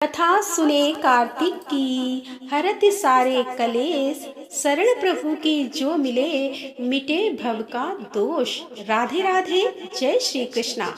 कथा सुने कार्तिक की, हरत सारे कलेश। शरण प्रभु की जो मिले, मिटे भव का दोष। राधे राधे, जय श्री कृष्णा।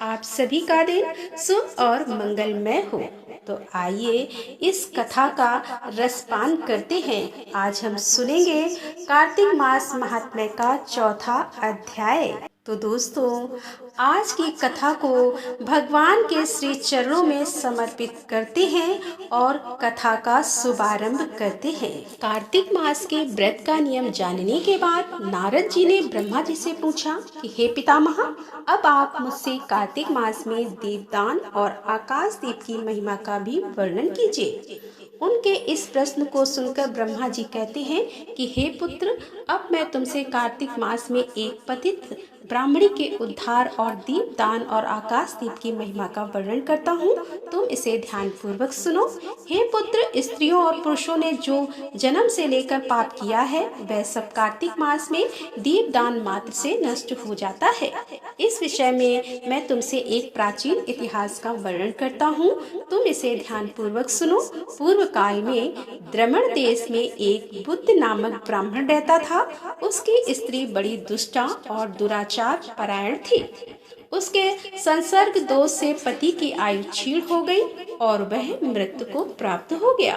आप सभी का दिन शुभ और मंगलमय हो। तो आइए इस कथा का रसपान करते हैं। आज हम सुनेंगे कार्तिक मास महात्म्य का चौथा अध्याय। तो दोस्तों, आज की कथा को भगवान के श्री चरणों में समर्पित करते हैं और कथा का शुभारंभ करते हैं। कार्तिक मास के व्रत का नियम जानने के बाद नारद जी ने ब्रह्मा जी से पूछा कि हे पितामह, अब आप मुझसे कार्तिक मास में दीपदान और आकाश दीप की महिमा का भी वर्णन कीजिए। उनके इस प्रश्न को सुनकर ब्रह्मा जी कहते हैं कि हे पुत्र, अब मैं तुमसे कार्तिक मास में एक पतित ब्राह्मणी के उद्धार और दीपदान और आकाश दीप की महिमा का वर्णन करता हूँ। तुम इसे ध्यान पूर्वक सुनो। हे पुत्र, स्त्रियों और पुरुषों ने जो जन्म से लेकर पाप किया है, वह सब कार्तिक मास में दीपदान मात्र से नष्ट हो जाता है। इस विषय में मैं तुमसे एक प्राचीन इतिहास का वर्णन करता हूँ। तुम इसे ध्यान पूर्वक सुनो। पूर्व काल में द्रमण देश में एक बुद्ध नामक ब्राह्मण रहता था। उसकी स्त्री बड़ी दुष्टा और दुराचार परायण थी। उसके संसर्ग दोष से पति की आयु क्षीण हो गई और वह मृत्यु को प्राप्त हो गया।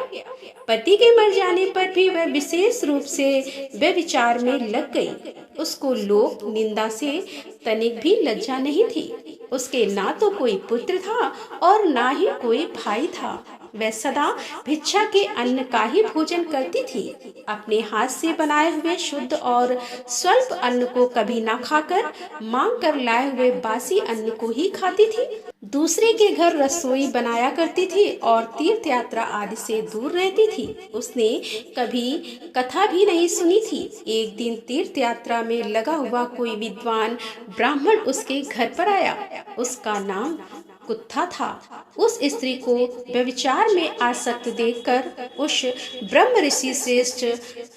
पति के मर जाने पर भी वह विशेष रूप से व्यभिचार में लग गई। उसको लोक निंदा से तनिक भी लज्जा नहीं थी। उसके ना तो कोई पुत्र था और ना ही कोई भाई था। वह सदा भिक्षा के अन्न का ही भोजन करती थी। अपने हाथ से बनाए हुए शुद्ध और स्वल्प अन्न को कभी ना खाकर मांग कर लाए हुए बासी अन्न को ही खाती थी। दूसरे के घर रसोई बनाया करती थी और तीर्थ यात्रा आदि से दूर रहती थी। उसने कभी कथा भी नहीं सुनी थी। एक दिन तीर्थ यात्रा में लगा हुआ कोई विद्वान ब्राह्मण उसके घर पर आया। उसका नाम कुत्था था। उस स्त्री को व्यभिचार में आसक्त देखकर उस ब्रह्म ऋषि श्रेष्ठ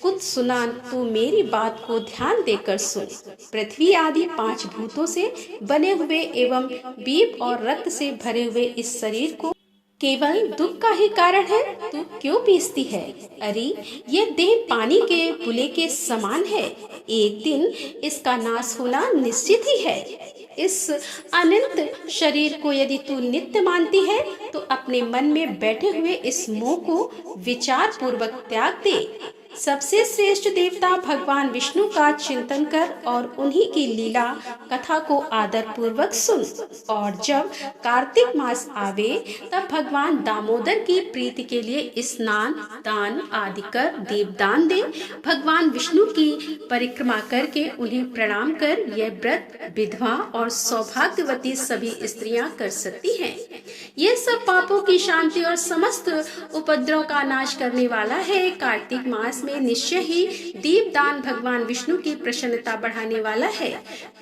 कुत सुना, तू मेरी बात को ध्यान देकर सुन। पृथ्वी आदि 5 भूतों से बने हुए एवं बीप और रक्त से भरे हुए इस शरीर को केवल दुख का ही कारण है। तू क्यों पीसती है? अरे, ये देह पानी के बुले के समान है। एक दिन इसका नाश होना निश्चित ही है। इस अनंत शरीर को यदि तू नित्य मानती है तो अपने मन में बैठे हुए इस मोह को विचार पूर्वक त्याग दे। सबसे श्रेष्ठ देवता भगवान विष्णु का चिंतन कर और उन्हीं की लीला कथा को आदर पूर्वक सुन। और जब कार्तिक मास आवे तब भगवान दामोदर की प्रीति के लिए स्नान दान आदि कर दीपदान दे। भगवान विष्णु की परिक्रमा करके उन्हें प्रणाम कर यह व्रत विधवा और सौभाग्यवती सभी स्त्रियां कर सकती हैं। ये सब पापों की शांति और समस्त उपद्रव का नाश करने वाला है। कार्तिक मास में निश्चय ही दीपदान भगवान विष्णु की प्रसन्नता बढ़ाने वाला है।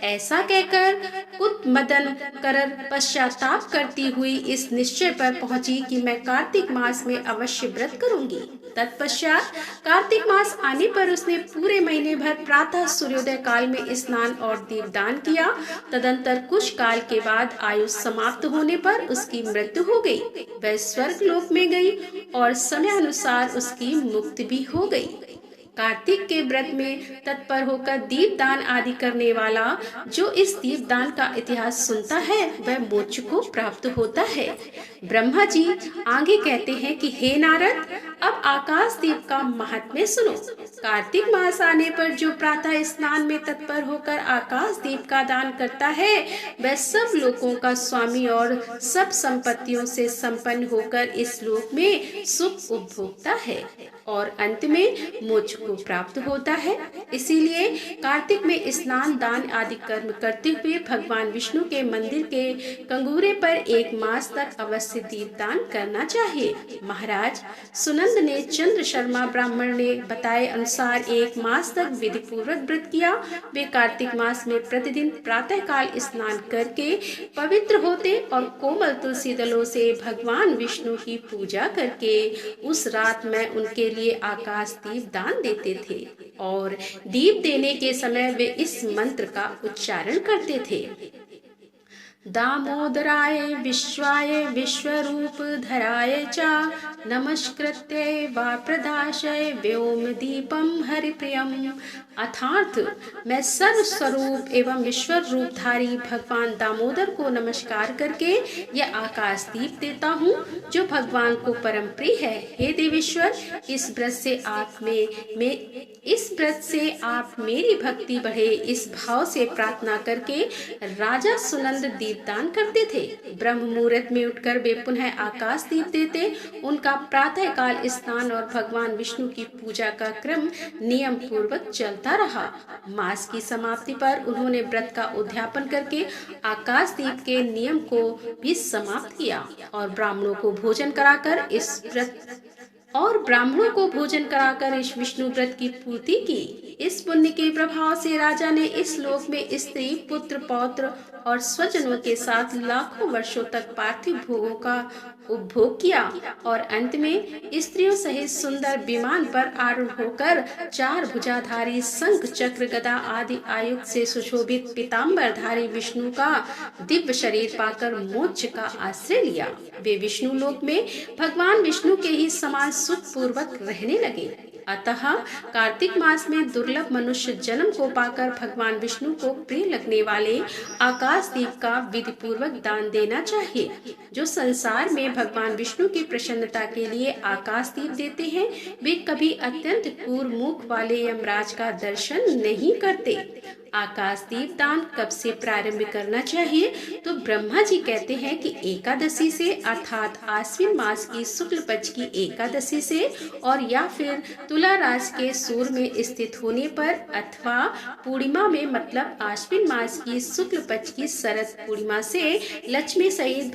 ऐसा कहकर कुत मदन करर पश्चाताप करती हुई इस निश्चय पर पहुंची कि मैं कार्तिक मास में अवश्य व्रत करूंगी। तत्पश्चात कार्तिक मास आने पर उसने पूरे महीने भर प्रातः सूर्योदय काल में स्नान और दीपदान किया। तदंतर कुछ काल के बाद आयु समाप्त होने पर उसकी मृत्यु हो गई। वह स्वर्ग लोक में गई और समय अनुसार उसकी मुक्ति भी हो गई। कार्तिक के व्रत में तत्पर होकर दीपदान आदि करने वाला जो इस दीपदान का इतिहास सुनता है वह मोक्ष को प्राप्त होता है। ब्रह्मा जी आगे कहते हैं कि हे नारद, अब आकाश दीप का महात्म्य सुनो। कार्तिक मास आने पर जो प्रातः स्नान में तत्पर होकर आकाश दीप का दान करता है वह सब लोगों का स्वामी और सब संपत्तियों से संपन्न होकर इस लोक में सुख उपभोगता है और अंत में मोक्ष को प्राप्त होता है। इसीलिए कार्तिक में स्नान दान आदि कर्म करते हुए भगवान विष्णु के मंदिर के कंगूरे पर 1 मास तक अवश्य दीपदान करना चाहिए। महाराज सुनंद ने चंद्र शर्मा ब्राह्मण ने बताए अनुसार 1 मास तक विधि पूर्वक व्रत किया। वे कार्तिक मास में प्रतिदिन प्रातः काल स्नान करके पवित्र होते और कोमल तुलसी दलों से भगवान विष्णु की पूजा करके उस रात में उनके लिए आकाश दीप दान देते थे और दीप देने के समय वे इस मंत्र का उच्चारण करते थे। दामोदराय विश्वाय विश्वरूपधराय च नमस्कृत्य वाप्रदाशय व्योमदीपम हरिप्रियम। अर्थात मैं सर्व स्वरूप एवं ईश्वर रूपधारी भगवान दामोदर को नमस्कार करके यह आकाश दीप देता हूँ जो भगवान को परम प्रिय है। हे देवेश्वर, इस व्रत से आप मेरी भक्ति बढ़े, इस भाव से प्रार्थना करके राजा सुनंद दीपदान करते थे। ब्रह्म मुहूर्त में उठकर वे पुनः आकाश दीप देते। उनका प्रातः काल स्नान और भगवान विष्णु की पूजा का क्रम नियम पूर्वक चलता रहा। मास की समाप्ति पर उन्होंने व्रत का उद्यापन करके आकाश दीप के नियम को भी समाप्त किया और ब्राह्मणों को भोजन कराकर इस विष्णु व्रत की पूर्ति की। इस पुण्य के प्रभाव से राजा ने इस लोक में स्त्री, पुत्र, पौत्र और स्वजनों के साथ लाखों वर्षों तक पार्थिव भोगों का उपभोग किया और अंत में स्त्रियों सहित सुंदर विमान पर आरूढ़ होकर 4 भुजाधारी शंख, चक्र, गदा आदि आयुध से सुशोभित पीताम्बरधारी विष्णु का दिव्य शरीर पाकर मोक्ष का आश्रय लिया। वे विष्णु लोक में भगवान विष्णु के ही समान सुख पूर्वक रहने लगे। अतः कार्तिक मास में दुर्लभ मनुष्य जन्म को पाकर भगवान विष्णु को प्रिय लगने वाले आकाश दीप का विधि पूर्वक दान देना चाहिए। जो संसार में भगवान विष्णु की प्रसन्नता के लिए आकाश दीप देते हैं, वे कभी अत्यंत क्रूर मुख वाले यमराज का दर्शन नहीं करते। आकाश दीप दान कब से प्रारंभ करना चाहिए? तो ब्रह्मा जी कहते हैं कि एकादशी से, अर्थात आश्विन मास की शुक्ल पक्ष की एकादशी से, और या फिर तुला राशि के सूर्य में स्थित होने पर, अथवा पूर्णिमा में, मतलब आश्विन मास की शुक्ल पक्ष की शरद पूर्णिमा से लक्ष्मी सहित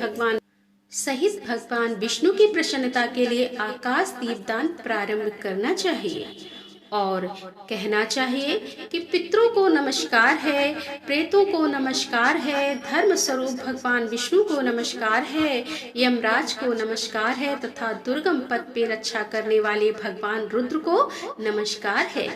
भगवान विष्णु की प्रसन्नता के लिए आकाश दीप दान प्रारंभ करना चाहिए। और कहना चाहिए कि पितरों को नमस्कार है, प्रेतों को नमस्कार है, धर्म स्वरूप भगवान विष्णु को नमस्कार है, यमराज को नमस्कार है तथा दुर्गम पद पे रक्षा करने वाले भगवान रुद्र को नमस्कार है।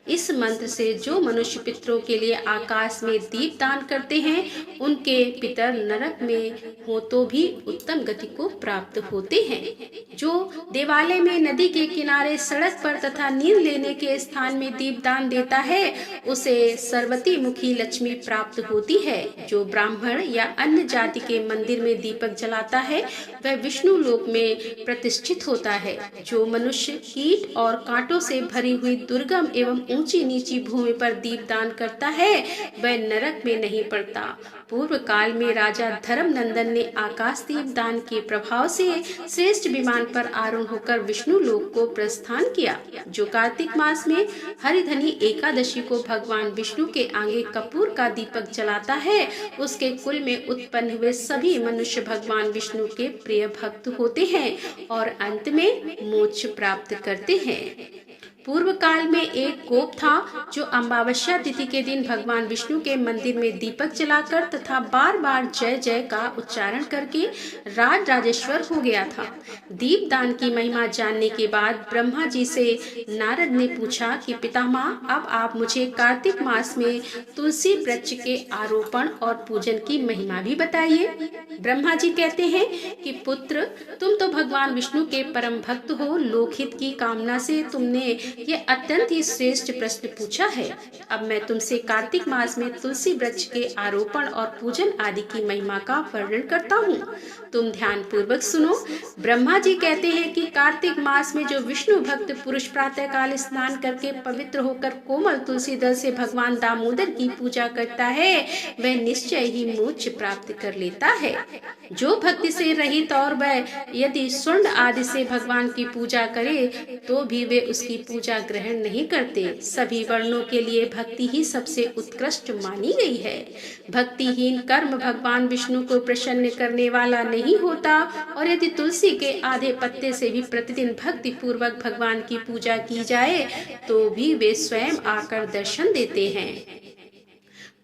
इस मंत्र से जो मनुष्य पितरों के लिए आकाश में दीप दान करते हैं, उनके पितर नरक में हो तो भी उत्तम गति को प्राप्त होते हैं। जो देवालय में, नदी के किनारे, सड़क पर तथा नींद लेने के स्थान में दीप दान देता है, उसे सर्वती मुखी लक्ष्मी प्राप्त होती है। जो ब्राह्मण या अन्य जाति के मंदिर में दीपक जलाता है, वह विष्णु लोक में प्रतिष्ठित होता है। जो मनुष्य कीट और कांटों से भरी हुई दुर्गम एवं ऊंची नीची भूमि पर दीप दान करता है, वह नरक में नहीं पड़ता। पूर्व काल में राजा धर्मनंदन ने आकाश दीप दान के प्रभाव से श्रेष्ठ विमान पर आरूढ़ होकर विष्णु लोक को प्रस्थान किया। जो कार्तिक मास में हरिधनी एकादशी को भगवान विष्णु के आगे कपूर का दीपक जलाता है, उसके कुल में उत्पन्न हुए सभी मनुष्य भगवान विष्णु के प्रिय भक्त होते हैं और अंत में मोक्ष प्राप्त करते हैं। पूर्व काल में एक गोप था जो अमावस्या तिथि के दिन भगवान विष्णु के मंदिर में दीपक जलाकर तथा बार बार जय जय का उच्चारण करके राजेश्वर हो गया था। दीप दान की महिमा जानने के बाद ब्रह्मा जी से नारद ने पूछा कि पितामह, अब आप मुझे कार्तिक मास में तुलसी वृक्ष के आरोपण और पूजन की महिमा भी बताइए। ब्रह्मा जी कहते हैं कि पुत्र, तुम तो भगवान विष्णु के परम भक्त हो। लोकहित की कामना से तुमने ये अत्यंत ही श्रेष्ठ प्रश्न पूछा है। अब मैं तुमसे कार्तिक मास में तुलसी वृक्ष के आरोपण और पूजन आदि की महिमा का वर्णन करता हूँ। तुम ध्यान पूर्वक सुनो। ब्रह्मा जी कहते हैं कि कार्तिक मास में जो विष्णु भक्त पुरुष प्रातः काल स्नान करके पवित्र होकर कोमल तुलसी दल से भगवान दामोदर की पूजा करता है, वह निश्चय ही मोक्ष प्राप्त कर लेता है। जो भक्ति से रहित और वह यदि स्वर्ण आदि से भगवान की पूजा करे तो भी वे उसकी पूजा ग्रहण नहीं करते। सभी वर्णों के लिए भक्ति ही सबसे उत्कृष्ट मानी गई है। भक्तिहीन कर्म भगवान विष्णु को प्रसन्न करने वाला नहीं होता और यदि तुलसी के आधे पत्ते से भी प्रतिदिन भक्ति पूर्वक भगवान की पूजा की जाए तो भी वे स्वयं आकर दर्शन देते हैं।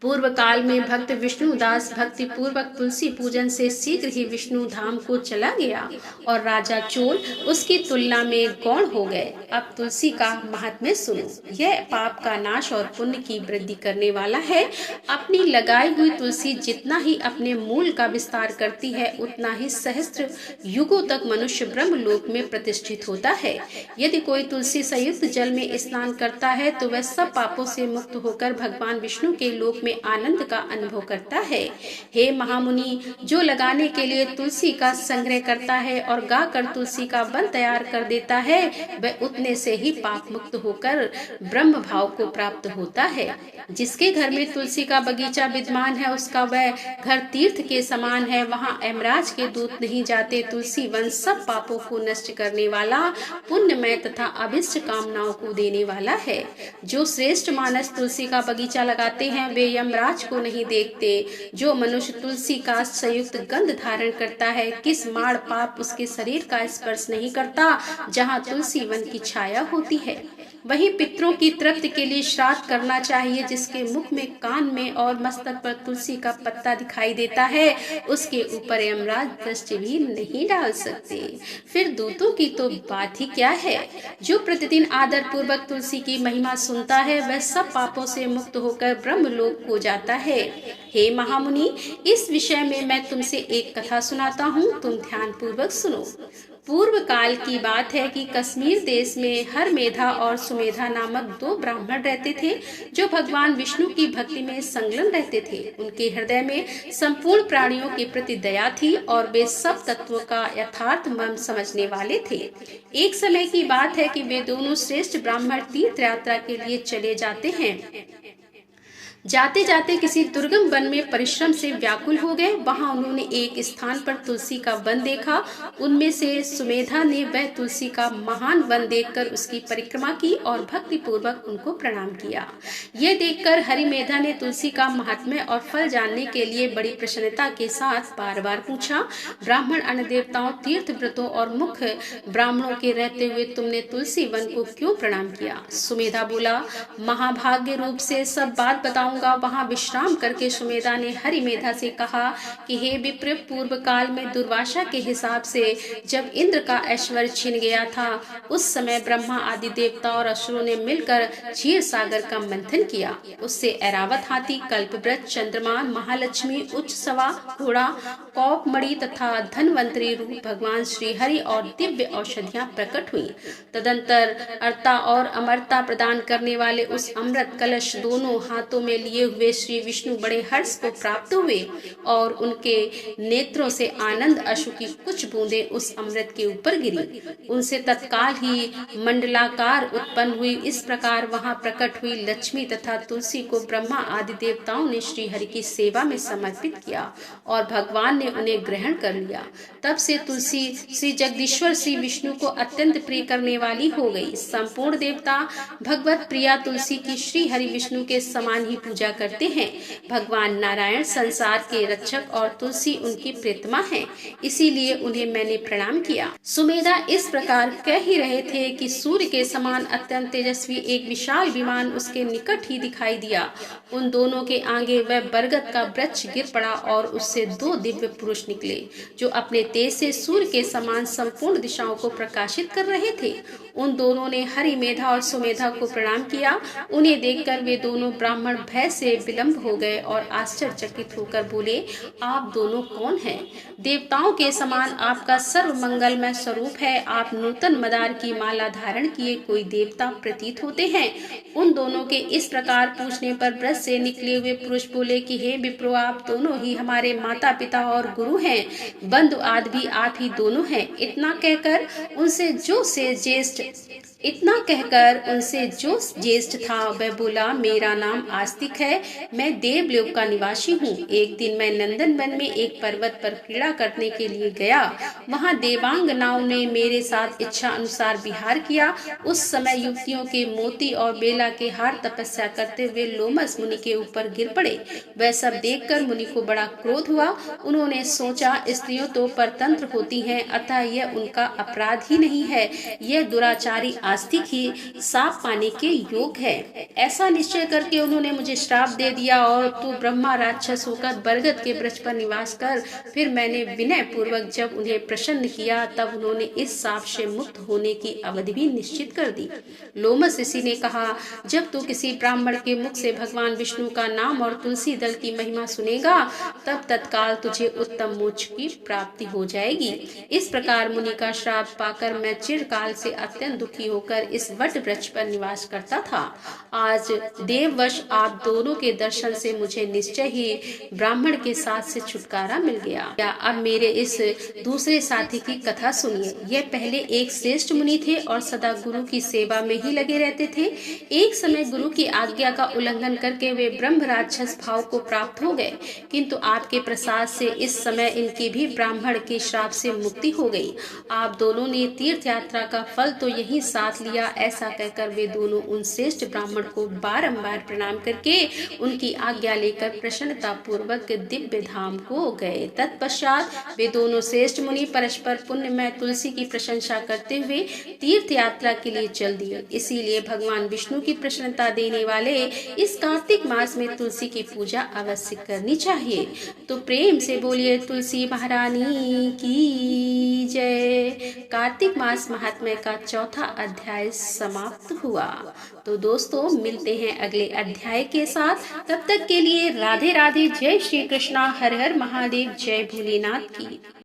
पूर्व काल में भक्त विष्णुदास भक्ति पूर्वक तुलसी पूजन से शीघ्र ही विष्णु धाम को चला गया और राजा चोल उसकी तुलना में गौण हो गए। अब तुलसी का महात्म्य सुनो। यह पाप का नाश और पुण्य की वृद्धि करने वाला है। अपनी लगाई हुई तुलसी जितना ही अपने मूल का विस्तार करती है, उतना ही सहस्त्र युगों तक मनुष्य ब्रह्मलोक में प्रतिष्ठित होता है। यदि कोई तुलसी संयुक्त जल में स्नान करता है तो वह सब पापों से मुक्त होकर भगवान विष्णु के लोक में आनंद का अनुभव करता है। हे महामुनि, जो लगाने के लिए तुलसी का संग्रह करता है और गाकर तुलसी का वन तैयार कर देता है, वह उतने से ही पाप मुक्त होकर ब्रह्म भाव को प्राप्त होता है। जिसके घर में तुलसी का बगीचा विद्यमान है, उसका वह घर तीर्थ के समान है। वहाँ यमराज के दूत नहीं जाते। तुलसी वन सब पापों को नष्ट करने वाला, पुण्यमय तथा अभिष्ट कामनाओं को देने वाला है। जो श्रेष्ठ मानस तुलसी का बगीचा लगाते हैं, वे यमराज को नहीं देखते। जो मनुष्य तुलसी का संयुक्त गंध धारण करता है, किस माड़ पाप उसके शरीर का स्पर्श नहीं करता। जहाँ तुलसी वन की छाया होती है, वही पितरों की तृप्ति के लिए श्राद्ध करना चाहिए। जिसके मुख में, कान में और मस्तक पर तुलसी का पत्ता दिखाई देता है, उसके ऊपर यमराज दृष्टि भी नहीं डाल सकते। फिर दूतों की तो बात ही क्या है। जो प्रतिदिन आदर पूर्वक तुलसी की महिमा सुनता है, वह सब पापों से मुक्त होकर ब्रह्मलोक हो जाता है। हे महामुनि, इस विषय में मैं तुमसे एक कथा सुनाता हूँ, तुम ध्यान पूर्वक सुनो। पूर्व काल की बात है कि कश्मीर देश में हरमेधा और सुमेधा नामक दो ब्राह्मण रहते थे, जो भगवान विष्णु की भक्ति में संलग्न रहते थे। उनके हृदय में संपूर्ण प्राणियों के प्रति दया थी और वे सब तत्वों का यथार्थ मर्म समझने वाले थे। एक समय की बात है कि वे दोनों श्रेष्ठ ब्राह्मण तीर्थ यात्रा के लिए चले जाते हैं। जाते जाते किसी दुर्गम वन में परिश्रम से व्याकुल हो गए। वहां उन्होंने एक स्थान पर तुलसी का वन देखा। उनमें से सुमेधा ने वह तुलसी का महान वन देखकर उसकी परिक्रमा की और भक्ति पूर्वक उनको प्रणाम किया। यह देखकर हरिमेधा ने तुलसी का महात्म्य और फल जानने के लिए बड़ी प्रसन्नता के साथ बार बार पूछा, ब्राह्मण अन्य देवताओं, तीर्थ व्रतों और मुख्य ब्राह्मणों के रहते हुए तुमने तुलसी वन को क्यों प्रणाम किया? सुमेधा बोला, महाभाग्य रूप से सब बात बताओ। वहां विश्राम करके सुमेधा ने हरिमेधा से कहा कि हे विप्र, पूर्व काल में दुर्वासा के हिसाब से जब इंद्र का ऐश्वर्य छिन गया था, उस समय ब्रह्मा आदि देवता और असुरों ने मिलकर क्षीर सागर का मंथन किया। उससे ऐरावत हाथी, कल्पवृक्ष, चंद्रमा, महालक्ष्मी, उच्च सवा, घोड़ा, कौपमणि तथा धनवंतरी रूप भगवान श्री हरि और दिव्य औषधियां प्रकट हुई। तदंतर अर्ता और अमरता प्रदान करने वाले उस अमृत कलश दोनों हाथों में लिए हुए श्री विष्णु बड़े हर्ष को प्राप्त हुए और उनके नेत्रों से आनंद अश्रु की कुछ बूंदें उस अमृत के ऊपर गिरी। उनसे तत्काल ही मंडलाकार उत्पन्न हुई। इस प्रकार वहां प्रकट हुई लक्ष्मी तथा तुलसी को ब्रह्मा आदि देवताओं ने श्री हरि की सेवा में समर्पित किया और भगवान ने उन्हें ग्रहण कर लिया। तब से तुलसी श्री जगदीश्वर श्री विष्णु को अत्यंत प्रिय करने वाली हो गई। संपूर्ण देवता भगवत प्रिया तुलसी की श्री हरि विष्णु के समान ही पूजा करते हैं। भगवान नारायण संसार के रक्षक और तुलसी उनकी प्रियतमा है, इसीलिए उन्हें मैंने प्रणाम किया। सुमेधा इस प्रकार कह ही रहे थे कि सूर्य के समान अत्यंत तेजस्वी एक विशाल विमान उसके निकट ही दिखाई दिया। उन दोनों के आगे वह बरगद का वृक्ष गिर पड़ा और उससे दो दिव्य पुरुष निकले, जो अपने तेज से सूर्य के समान संपूर्ण दिशाओं को प्रकाशित कर रहे थे। उन दोनों ने हरिमेधा और सुमेधा को प्रणाम किया। उन्हें देखकर वे दोनों ब्राह्मण भय से विलंब हो गए और आश्चर्यचकित होकर बोले, आप दोनों कौन हैं? देवताओं के समान आपका सर्व मंगलमय स्वरूप है। आप नूतन मदार की माला धारण किए कोई देवता प्रतीत होते हैं। उन दोनों के इस प्रकार पूछने पर ब्रज से निकले हुए पुरुष बोले कि हे विप्रो, आप दोनों ही हमारे माता पिता और गुरु हैं, बंधु आदि भी आप ही दोनों हैं। इतना कहकर उनसे जो ज्येष्ठ था वह बोला, मेरा नाम आस्तिक है, मैं देवलोक का निवासी हूँ। एक दिन मैं नंदन वन में एक पर्वत पर क्रीड़ा करने के लिए गया। वहाँ देवांगनाओं ने मेरे साथ इच्छा अनुसार विहार किया। उस समय युवतियों के मोती और बेला के हार तपस्या करते हुए लोमस मुनि के ऊपर गिर पड़े। वह सब देखकर मुनि को बड़ा क्रोध हुआ। उन्होंने सोचा, स्त्रियों तो परतंत्र होती हैं, अतः यह उनका अपराध ही नहीं है। यह दुराचारी आस्तिक ही शाप पाने के योग्य है। ऐसा निश्चय करके उन्होंने मुझे श्राप दे दिया और तू ब्रह्मा राक्षस होकर बरगद के वृक्ष पर निवास कर। फिर मैंने विनय पूर्वक जब उन्हें प्रसन्न किया तब उन्होंने इस शाप से मुक्त होने की अवधि भी निश्चित कर दी। लोमस ऋषि ने कहा, जब तू किसी ब्राह्मण के मुख से भगवान विष्णु का नाम और तुलसी दल की महिमा सुनेगा तब तत्काल तुझे उत्तम मोक्ष की प्राप्ति हो जाएगी। इस प्रकार मुनि का श्राप पाकर मैं चिरकाल से अत्यंत दुखी होकर इस वट वृक्ष पर निवास करता था। आज देववश आप दोनों के दर्शन से मुझे निश्चय ही ब्राह्मण के साथ से छुटकारा मिल गया। या अब मेरे इस दूसरे साथी की कथा सुनिए। यह पहले एक श्रेष्ठ मुनि थे और सदा गुरु की सेवा में ही लगे रहते थे। एक समय गुरु की आज्ञा का उल्लंघन करके वे ब्रह्म राक्षस भाव को प्राप्त हो गए, किंतु आपके प्रसाद से इस समय इनकी भी ब्राह्मण के श्राप से मुक्ति हो गई। आप दोनों ने तीर्थ यात्रा का फल तो यही साथ लिया। ऐसा कहकर वे दोनों उन श्रेष्ठ ब्राह्मण को बारंबार प्रणाम करके उनकी आज्ञा लेकर प्रसन्नता पूर्वक दिव्य धाम को गए। तत्पश्चात वे दोनों श्रेष्ठ मुनि परस्पर पुण्यमय तुलसी की प्रशंसा करते हुए तीर्थ यात्रा के लिए चल दिए। इसीलिए भगवान विष्णु की प्रसन्नता देने वाले इस कार्तिक मास में तुलसी की पूजा अवश्य करनी चाहिए। तो प्रेम से बोलिए तुलसी महारानी की जय। कार्तिक मास महात्म्य का चौथा अध्याय समाप्त हुआ। तो दोस्तों मिलते हैं अगले अध्याय के साथ। तब तक के लिए राधे राधे। जय श्री कृष्णा। हर हर महादेव। जय भोलेनाथ की।